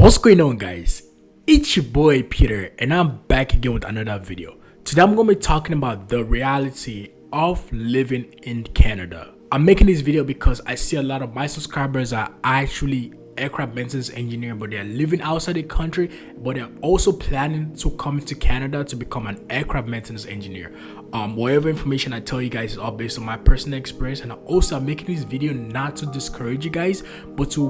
What's going on, guys? It's your boy Peter and I'm back again with another video. Today I'm going to be talking about the reality of living in Canada. I'm making this video because I see a lot of my subscribers are actually aircraft maintenance engineer, but they're living outside the country, but they're also planning to come to Canada to become an aircraft maintenance engineer. Whatever information I tell you guys is all based on my personal experience, and also I'm making this video not to discourage you guys, but to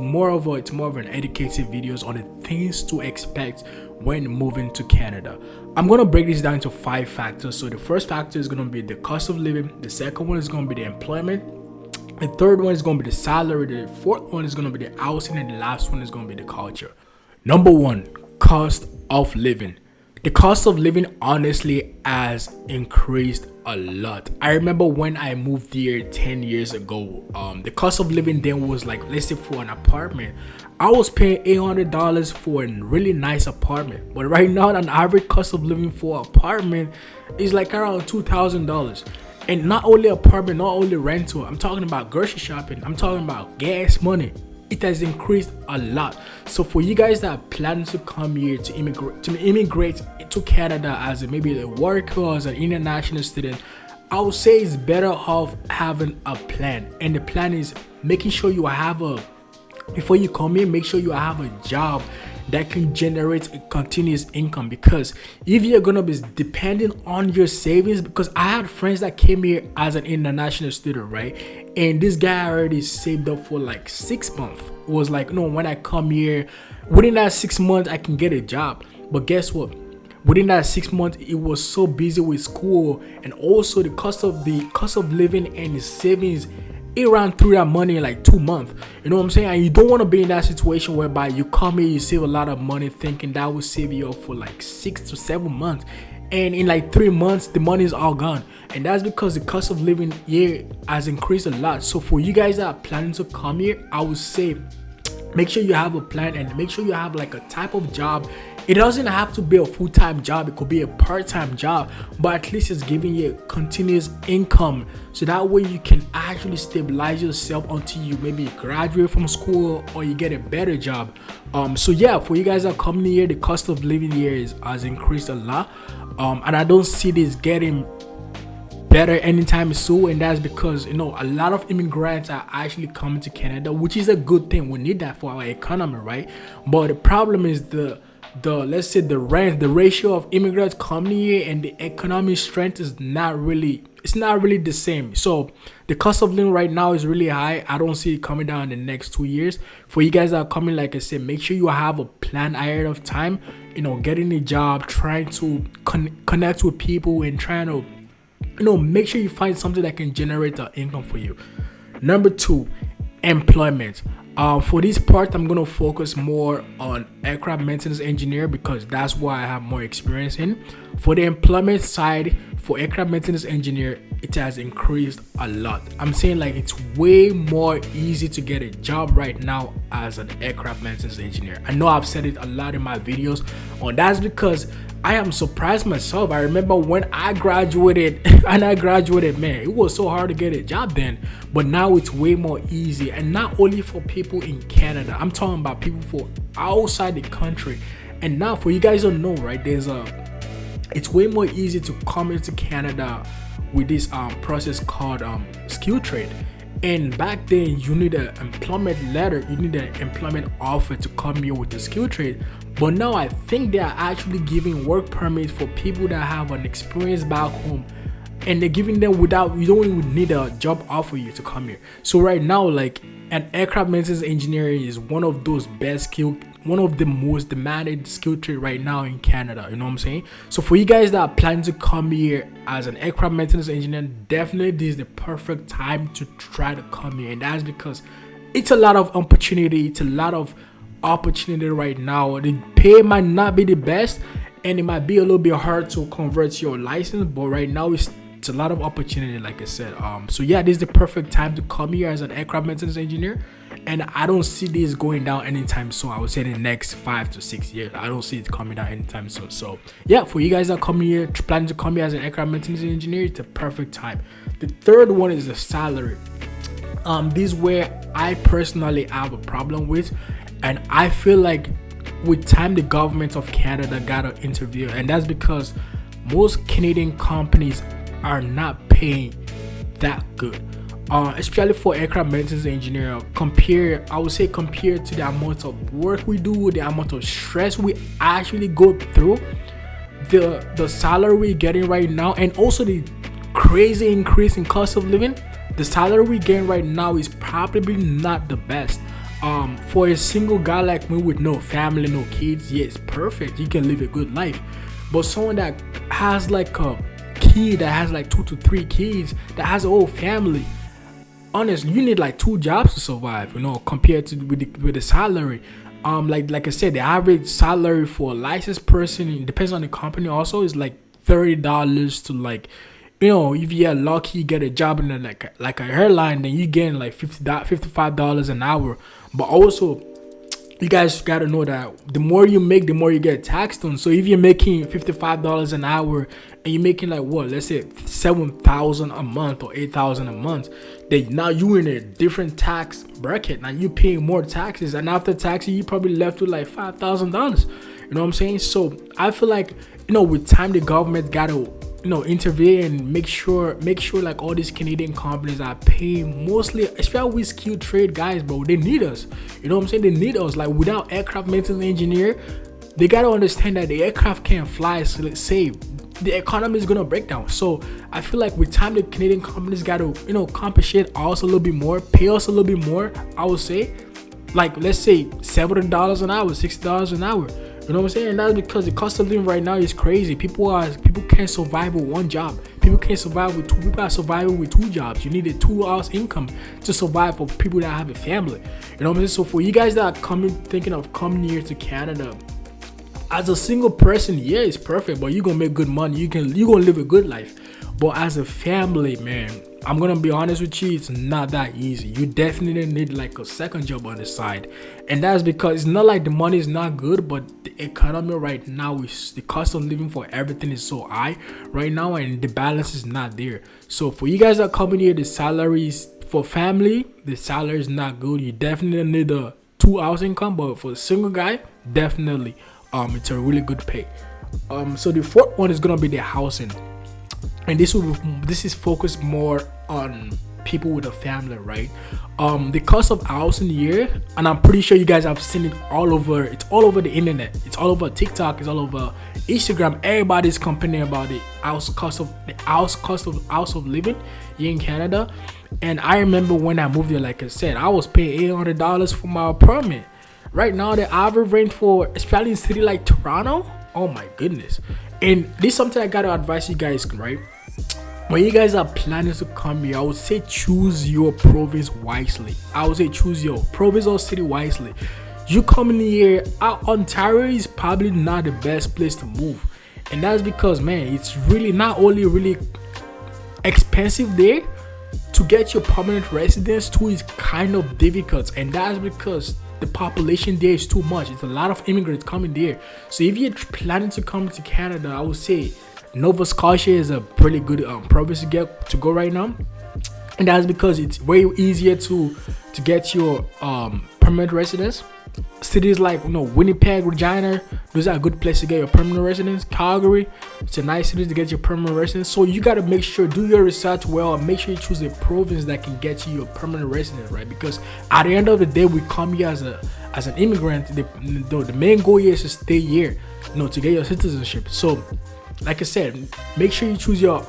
it's more of an educative videos on the things to expect when moving to Canada. I'm gonna break this down into 5 factors. So the first factor is gonna be the cost of living, the second one is gonna be the employment, the third one is going to be the salary, the fourth one is going to be the housing, and the last one is going to be the culture. Number 1, cost of living. The cost of living honestly has increased a lot. I remember when I moved here 10 years ago, the cost of living then was like, let's say for an apartment, I was paying $800 for a really nice apartment. But right now, an average cost of living for an apartment is like around $2,000. And not only apartment, not only rental, I'm talking about grocery shopping, I'm talking about gas money. It has increased a lot. So for you guys that are planning to come here to immigrate to Canada as maybe a worker or as an international student, I would say it's better off having a plan. And the plan is making sure you have before you come here, make sure you have a job that can generate a continuous income, because if you're gonna be depending on your savings, because I had friends that came here as an international student, right, and this guy already saved up for like 6 months. It was like, no, when I come here, within that 6 months I can get a job. But guess what, within that 6 months it was so busy with school, and also the cost of living and the savings, it ran through that money in like 2 months. You know what I'm saying? And you don't want to be in that situation whereby you come here, you save a lot of money thinking that will save you up for like 6 to 7 months, and in like 3 months the money is all gone. And that's because the cost of living here has increased a lot. So for you guys that are planning to come here, I would say make sure you have a plan and make sure you have like a type of job. It doesn't have to be a full-time job, it could be a part-time job, but at least it's giving you a continuous income, so that way you can actually stabilize yourself until you maybe graduate from school or you get a better job. So yeah, for you guys that are coming here, the cost of living here has increased a lot, and I don't see this getting better anytime soon. And that's because, you know, a lot of immigrants are actually coming to Canada, which is a good thing. We need that for our economy, right? But the problem is let's say the ratio of immigrants coming here and the economic strength is not really the same. So the cost of living right now is really high. I don't see it coming down in the next 2 years. For you guys that are coming, like I said, make sure you have a plan ahead of time, you know, getting a job, trying to connect with people, and trying to, you know, make sure you find something that can generate an income for you. Number 2, employment. For this part, I'm going to focus more on aircraft maintenance engineer because that's what I have more experience in. For the employment side, for aircraft maintenance engineer, it has increased a lot. I'm saying like it's way more easy to get a job right now as an aircraft maintenance engineer. I know I've said it a lot in my videos, and that's because I am surprised myself. I remember when I graduated, man, it was so hard to get a job then. But now it's way more easy, and not only for people in Canada. I'm talking about people for outside the country. And now, for you guys don't know, right? It's way more easy to come into Canada with this process called skill trade. And back then, you need an employment letter, you need an employment offer to come here with the skill trade. But now I think they are actually giving work permits for people that have an experience back home, and they're giving them without, you don't even need a job offer you to come here. So right now, like, an aircraft maintenance engineering is one of those one of the most demanded skill trade right now in Canada. You know what I'm saying? So for you guys that are planning to come here as an aircraft maintenance engineer, definitely this is the perfect time to try to come here. And that's because it's a lot of opportunity. It's a lot of opportunity right now. The pay might not be the best, and it might be a little bit hard to convert your license, but right now it's a lot of opportunity, like I said. So yeah, this is the perfect time to come here as an aircraft maintenance engineer, and I don't see this going down anytime soon. I would say in the next 5 to 6 years, I don't see it coming down anytime soon. So yeah, for you guys that are coming here, planning to come here as an aircraft maintenance engineer, it's the perfect time. The third one is the salary. This is where I personally have a problem with, and I feel like with time the government of Canada gotta intervene, and that's because most Canadian companies are not paying that good. Especially for aircraft maintenance engineer, I would say compared to the amount of work we do, the amount of stress we actually go through, the salary we're getting right now, and also the crazy increase in cost of living, the salary we're getting right now is probably not the best. For a single guy like me with no family, no kids, yeah, it's perfect. You can live a good life. But someone that has like a kid, that has like 2 to 3 kids, that has a whole family, honestly, you need like 2 jobs to survive, compared to with the salary. Like I said, the average salary for a licensed person, it depends on the company also, is like $30 to like, if you're lucky, you get a job in like a airline, then you getting like $55 an hour. But also, you guys gotta know that the more you make, the more you get taxed on. So if you're making $55 an hour and you're making like let's say $7,000 a month or $8,000 a month, then now you in a different tax bracket. Now you paying more taxes, and after taxes, you probably left with like $5,000. You know what I'm saying? So I feel like with time the government gotta intervene and make sure like all these Canadian companies are paying, mostly especially with skilled trade guys, bro. They need us. You know what I'm saying? They need us. Like without aircraft maintenance engineer, they gotta understand that the aircraft can't fly safe. The economy is gonna break down. So I feel like with time the Canadian companies gotta compensate us a little bit more, pay us a little bit more. I would say, like let's say $70 an hour, $60 an hour. You know what I'm saying? And that's because the cost of living right now is crazy. People can't survive with one job. People can't survive with two. People are surviving with 2 jobs. You need a 2-hour income to survive for people that have a family. You know what I'm saying? So for you guys that are thinking of coming here to Canada, as a single person, yeah, it's perfect, but you're gonna make good money. You're gonna live a good life. But as a family, man, I'm gonna be honest with you, it's not that easy. You definitely need like a second job on the side, and that's because it's not like the money is not good, but the economy right now is, the cost of living for everything is so high right now, and the balance is not there. So for you guys that are coming here, the salaries for family, the salary is not good. You definitely need a 2-hour income, but for a single guy, definitely it's a really good pay. So the fourth one is gonna be the housing. And this is focused more on people with a family, right? The cost of housing here, and I'm pretty sure you guys have seen it all over. It's all over the internet. It's all over TikTok. It's all over Instagram. Everybody's complaining about the house cost of living here in Canada. And I remember when I moved here, like I said, I was paying $800 for my apartment. Right now, the average rent for, especially in a city like Toronto, oh my goodness. And this is something I gotta advise you guys, right? When you guys are planning to come here, I would say choose your province wisely. I would say choose your province or city wisely. You coming here, Ontario is probably not the best place to move. And that's because, man, it's really not only really expensive there, to get your permanent residence too is kind of difficult. And that's because the population there is too much. It's a lot of immigrants coming there. So if you're planning to come to Canada, I would say Nova Scotia is a pretty good province to go right now, and that's because it's way easier to get your permanent residence. Cities like Winnipeg, Regina, those are a good place to get your permanent residence. Calgary, it's a nice city to get your permanent residence. So you got to make sure, do your research well, and make sure you choose a province that can get you your permanent residence, right? Because at the end of the day, we come here as an immigrant. The main goal here is to stay here, to get your citizenship. So like I said, make sure you choose your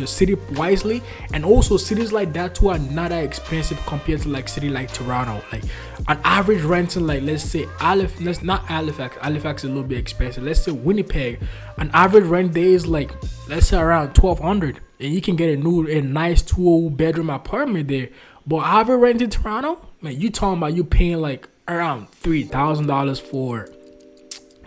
city wisely, and also cities like that too are not that expensive compared to like city like Toronto. Like an average rent in, like, let's say Halifax is a little bit expensive. Let's say Winnipeg, an average rent there is like, let's say around $1,200, and you can get a nice 2-bedroom apartment there. But average rent in Toronto, man, you talking about you paying like around $3,000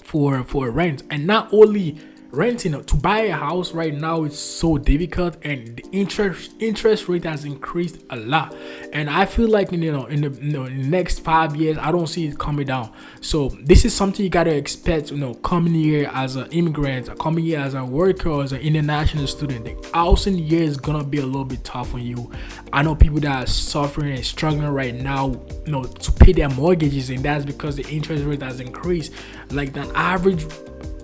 for rent. And not only renting to buy a house right now is so difficult, and the interest rate has increased a lot. And I feel like in the next 5 years, I don't see it coming down. So this is something you gotta expect. Coming here as an immigrant, coming here as a worker, or as an international student, the housing year is gonna be a little bit tough on you. I know people that are suffering and struggling right now, to pay their mortgages, and that's because the interest rate has increased. Like the average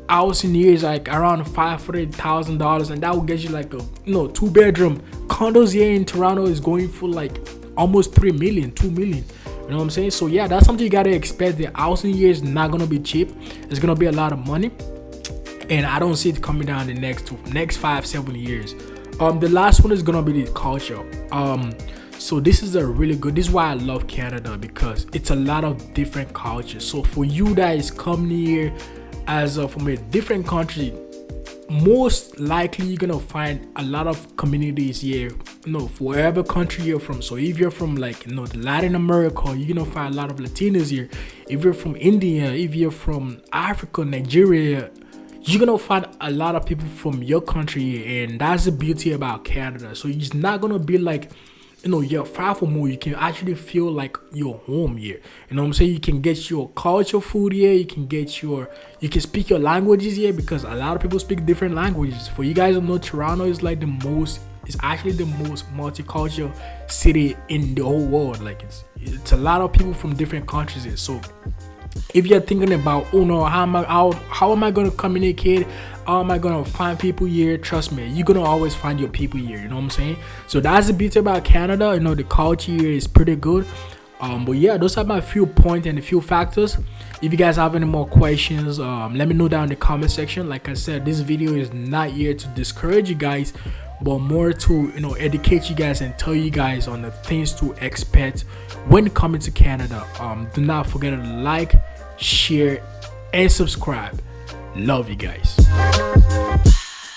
housing here is like around $500,000, and that will get you like a 2-bedroom. Condos here in Toronto is going for like almost 3 million, 2 million. You know what I'm saying? So yeah, that's something you gotta expect. The housing here is not gonna be cheap. It's gonna be a lot of money, and I don't see it coming down the next 5-7 years. The last one is gonna be the culture. So this is this is why I love Canada, because it's a lot of different cultures. So for you that is coming here from a different country, most likely you're gonna find a lot of communities here, for wherever country you're from. So if you're from like Latin America, you're gonna find a lot of Latinos here. If you're from India, if you're from Africa, Nigeria, you're gonna find a lot of people from your country here. And that's the beauty about Canada. So it's not gonna be like you're far from home. You can actually feel like you're home here. You know what I'm saying? You can get your culture food here. You can speak your languages here, because a lot of people speak different languages. For you guys who know, Toronto is like it's actually the most multicultural city in the whole world. Like it's a lot of people from different countries here. So if you're thinking about, how am I gonna communicate? How am I gonna find people here? Trust me, you're gonna always find your people here. You know what I'm saying? So that's the beauty about Canada. The culture here is pretty good. But yeah, those are my few points and a few factors. If you guys have any more questions, let me know down in the comment section. Like I said, this video is not here to discourage you guys, but more to educate you guys and tell you guys on the things to expect when coming to Canada. Do not forget to like, share, and subscribe. Love you guys.